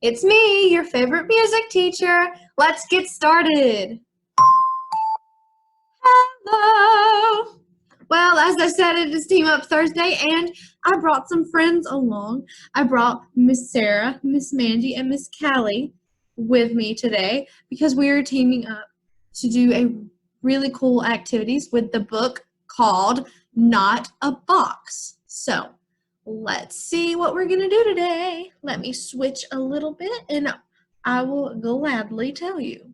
It's me, your favorite music teacher. Let's get started. Hello. Well, as I said, it is Team Up Thursday, and I brought some friends along. I brought Miss Sarah, Miss Mandy, and Miss Callie with me today because we are teaming up to do a really cool activities with the book called Not a Box. So, let's see what we're going to do today. Let me switch a little bit and I will gladly tell you.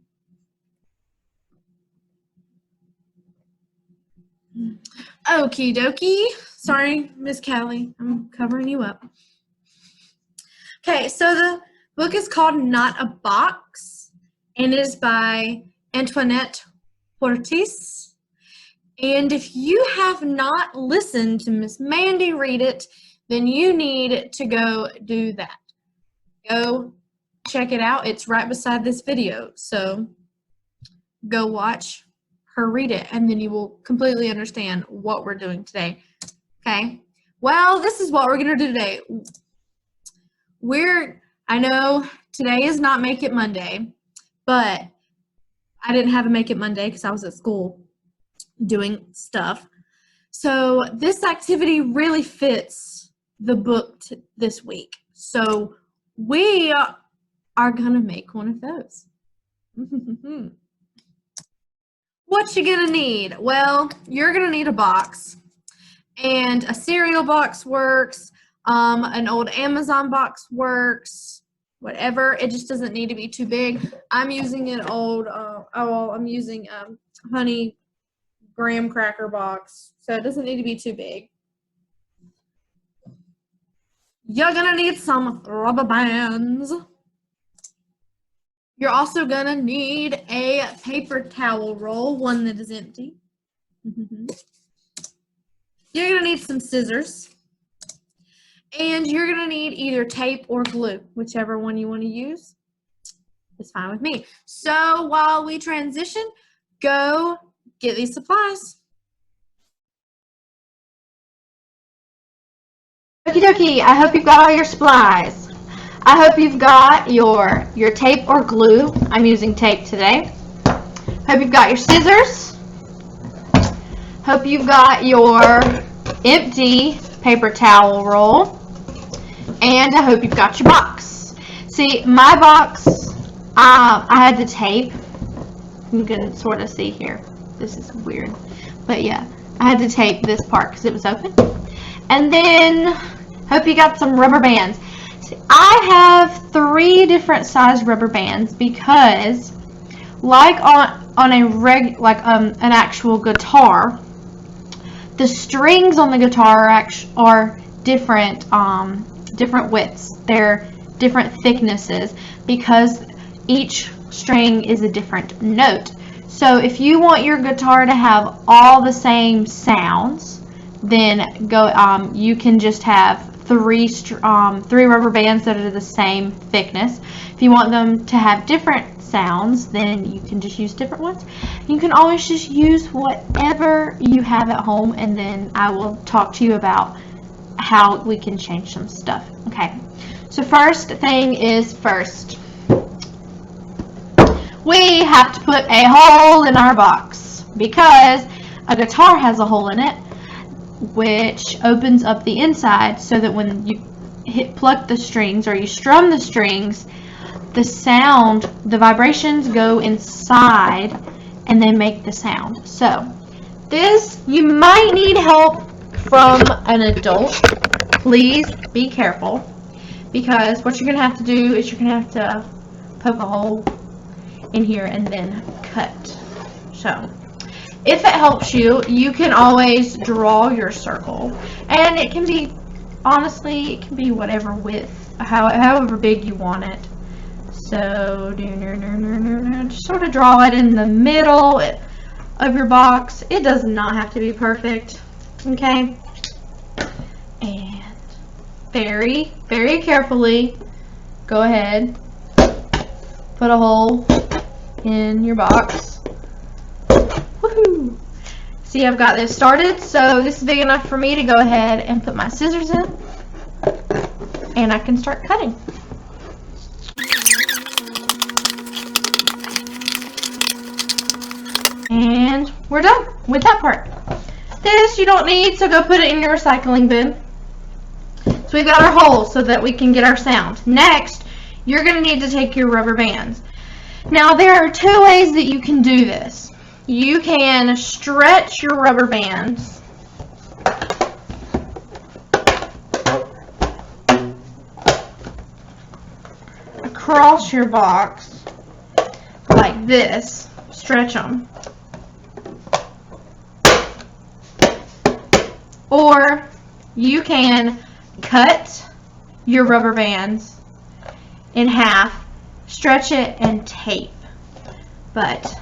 Okie dokie. Sorry, Miss Callie, I'm covering you up. Okay, so the book is called Not a Box and it is by Antoinette Hortis. And if you have not listened to Miss Mandy read it, then you need to go do that. Go check it out. It's right beside this video. So go watch her read it, and then you will completely understand what we're doing today. Okay? Well, this is what we're going to do today. I know today is not Make It Monday, but I didn't have a Make It Monday because I was at school doing stuff. So this activity really fits the book this week. So we are gonna make one of those. What you gonna need? Well, you're gonna need a box, and a cereal box works, an old Amazon box works, whatever. It just doesn't need to be too big. I'm using an old, I'm using Honey graham cracker box, so it doesn't need to be too big. You're gonna need some rubber bands. You're also gonna need a paper towel roll, one that is empty. You're gonna need some scissors. And you're gonna need either tape or glue, whichever one you want to use. It's fine with me. So while we transition, go get these supplies. Okie dokie, I hope you've got all your supplies. I hope you've got your tape or glue. I'm using tape today. Hope you've got your scissors. Hope you've got your empty paper towel roll. And I hope you've got your box. See, my box, I had the tape. You can sort of see here. This is weird. But yeah, I had to tape this part because it was open. And then, hope you got some rubber bands. See, I have 3 different size rubber bands because, like on an actual guitar, the strings on the guitar are different different widths. They're different thicknesses because each string is a different note. So if you want your guitar to have all the same sounds, then you can just have 3 rubber bands that are the same thickness. If you want them to have different sounds, then you can just use different ones. You can always just use whatever you have at home, and then I will talk to you about how we can change some stuff. Okay, so first thing is first. We have to put a hole in our box because a guitar has a hole in it, which opens up the inside so that when you pluck the strings or you strum the strings, the vibrations go inside and they make the sound. So this, you might need help from an adult. Please be careful because what you're going to have to do is you're going to have to poke a hole in here and then cut. So if it helps you, you can always draw your circle, and it can be, honestly, it can be whatever width, however big you want it. So just sort of draw it in the middle of your box. It does not have to be perfect, okay? And very, very carefully go ahead, put a hole in your box. Woohoo! See, I've got this started, so this is big enough for me to go ahead and put my scissors in, and I can start cutting. we're done with that part. This you don't need, so go put it in your recycling bin. So we've got our holes so that we can get our sound. Next, you're going to need to take your rubber bands. Now, there are two ways that you can do this. You can stretch your rubber bands across your box like this. Stretch them. Or you can cut your rubber bands in half, stretch it, and tape. But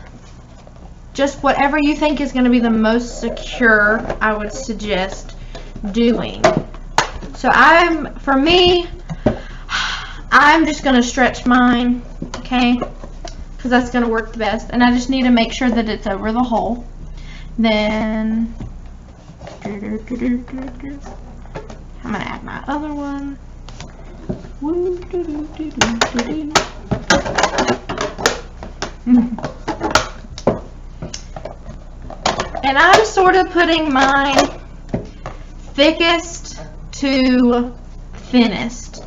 just whatever you think is going to be the most secure, I would suggest doing. So for me, I'm just going to stretch mine, okay? Because that's going to work the best. And I just need to make sure that it's over the hole. Then I'm going to add my other one. And I'm sort of putting mine thickest to thinnest,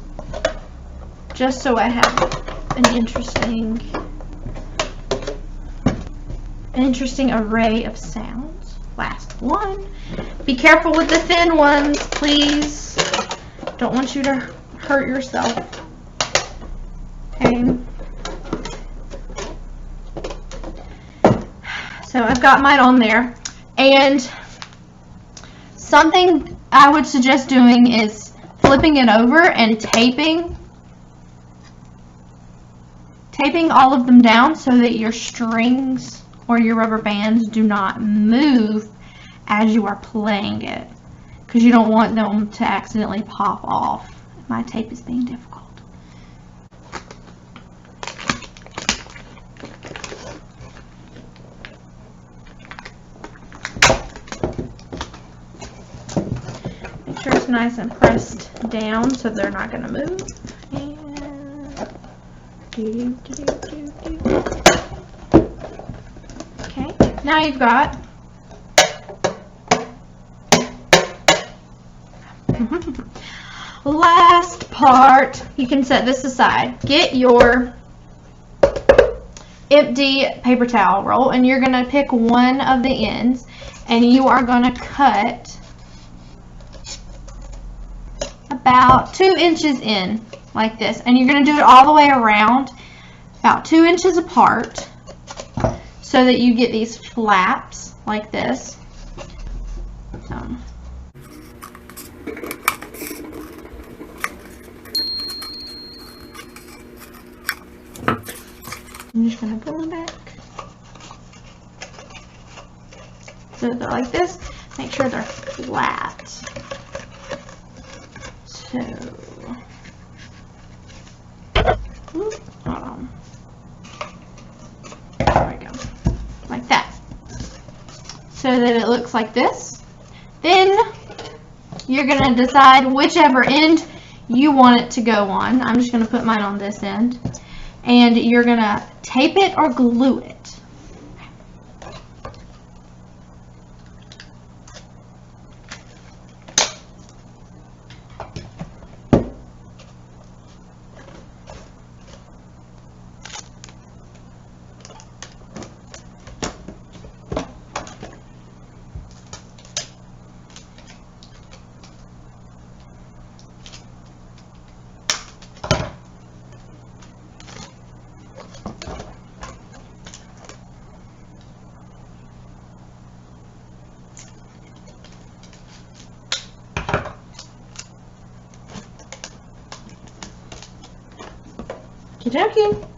just so I have an interesting array of sounds. Last one. Be careful with the thin ones, please. Don't want you to hurt yourself. Okay. So I've got mine on there. And something I would suggest doing is flipping it over and taping all of them down so that your strings or your rubber bands do not move as you are playing it, because you don't want them to accidentally pop off. My tape is being difficult. Make sure it's nice and pressed down so they're not going to move. Okay, now you've got last part. You can set this aside. Get your empty paper towel roll and you're going to pick one of the ends and you are going to cut about 2 inches in like this, and you're going to do it all the way around about 2 inches apart so that you get these flaps like this. I'm just going to pull them back so they're like this. Make sure they're flat. So, hold on. There we go. Like that. So that it looks like this. Then you're going to decide whichever end you want it to go on. I'm just going to put mine on this end. And you're going to tape it or glue it. Okey-dokey.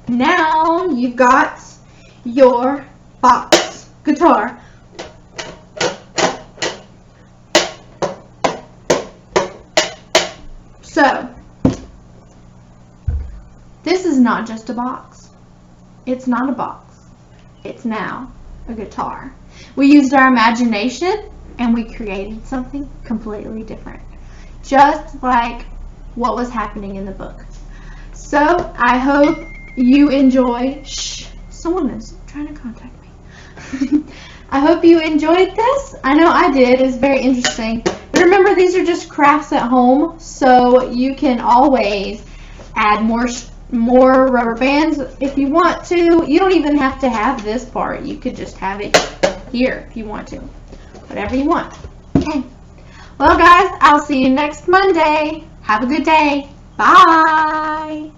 Now you've got your box guitar. So, this is not just a box. It's not a box. It's now a guitar. We used our imagination and we created something completely different. Just like what was happening in the book. So I hope you enjoy. Shh, someone is trying to contact me. I hope you enjoyed this. I know I did. It's very interesting. But remember, these are just crafts at home, so you can always add more rubber bands if you want to. You don't even have to have this part. You could just have it here if you want to. Whatever you want. Okay. Well, guys, I'll see you next Monday. Have a good day. Bye.